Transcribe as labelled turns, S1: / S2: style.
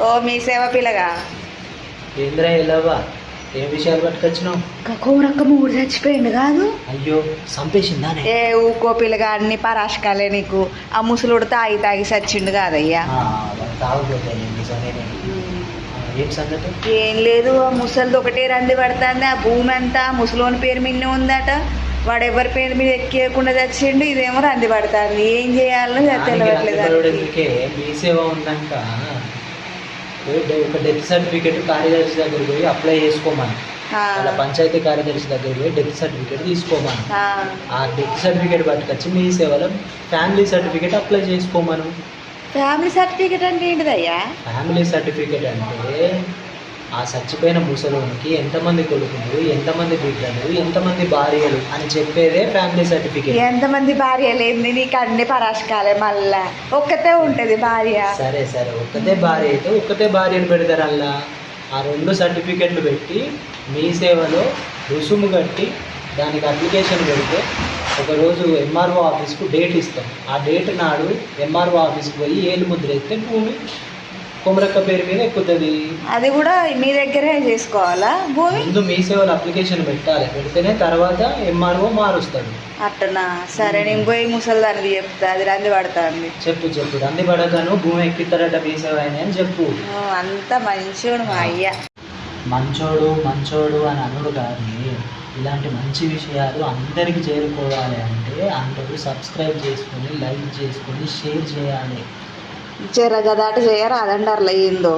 S1: ఓ మీ సేవ పిల్లగా
S2: ఏంద్రా ఎలావా ఏ విషయాలు పట్టుకొచ్చినావు?
S1: కోరక్క మూడు చచ్చిపోయింది కాదు.
S2: అయ్యో సంపేసిందానే?
S1: ఏ ఊకో పిల్లగా అన్ని పరాశకాలే నీకు. ఆ ముసలుడు తాగి తాగి చచ్చిండు కాదయ్యా.
S2: తాగుపోతే ఏం సంగతి?
S1: ఏం లేదు, ఆ ముసలిది ఒకటే రంది పడుతుంది. ఆ భూమి అంతా ముసలోని పేరు మీదనే ఉందట. వాడు ఎవరి పేరు మీద ఎక్కేయకుండా చచ్చిండు, ఇదేమో రంది పడుతుంది. ఏం చేయాలో తెలియట్లేదు.
S2: మీ సేవ ఉందాక ఒక డెత్ సర్టిఫికేట్ కార్యదర్శి దగ్గర పోయి అప్లై చేసుకోమని, అలా పంచాయతీ కార్యదర్శి దగ్గర పోయి డెత్ సర్టిఫికేట్ తీసుకోమని. ఆ డెత్ సర్టిఫికేట్ పట్టుకొచ్చి మీ సేవలో ఫ్యామిలీ సర్టిఫికేట్ అప్లై చేసుకోమను.
S1: ఫ్యామిలీ సర్టిఫికేట్ అంటే ఏంటిదయ్యా?
S2: ఫ్యామిలీ సర్టిఫికేట్ అంటే ఆ చచ్చిపోయిన ముసలోనికి ఎంతమంది కొడుకులు, ఎంతమంది బిడ్డలు, ఎంతమంది భార్యలు అని చెప్పేదే ఫ్యామిలీ సర్టిఫికేట్.
S1: ఎంతమంది భార్యలు ఏంది నీకు? అన్ని పరాశకాలే. మళ్ళా ఒక్కతే ఉంటది భార్య.
S2: సరే సరే, ఒక్కతే భార్య అయితే ఒక్కతే భార్యను పెడతారు. అలా ఆ 2 సర్టిఫికెట్లు పెట్టి మీ సేవలో రుసుము కట్టి దానికి అప్లికేషన్ పెడితే ఒకరోజు ఎంఆర్ఓ ఆఫీస్కు డేట్ ఇస్తాం. ఆ డేట్ నాడు ఎంఆర్ఓ ఆఫీస్కి పోయి ఏలు ముద్ర ఎత్తే భూమి కొమరక్క పేరు మీద ఎక్కుతుంది.
S1: అది కూడా మీ దగ్గరే చేసుకోవాలా? భూమి
S2: ముందు మీ సేవలో అప్లికేషన్ పెట్టాలి, పెడితేనే తర్వాత ఎంఆర్ఓ మారుస్తాడు.
S1: అట్టనా? సరే, నేను పోయి ముసలిదానికి చెప్తా, అది రంది పడుతుంది.
S2: చెప్పు చెప్పు, రంది పడకను భూమి ఎక్కిస్తారట మీ సేవ అని చెప్పు.
S1: అంత మంచోడు మా అయ్య.
S2: మంచోడు మంచోడు అని అనుడు కానీ ఇలాంటి మంచి విషయాలు అందరికీ చేరుకోవాలి అంటే అందరూ సబ్స్క్రైబ్ చేసుకొని, లైక్ చేసుకొని, షేర్ చేయాలి.
S1: జరగదాట చేయరా అదండి అట్లా ఏందో.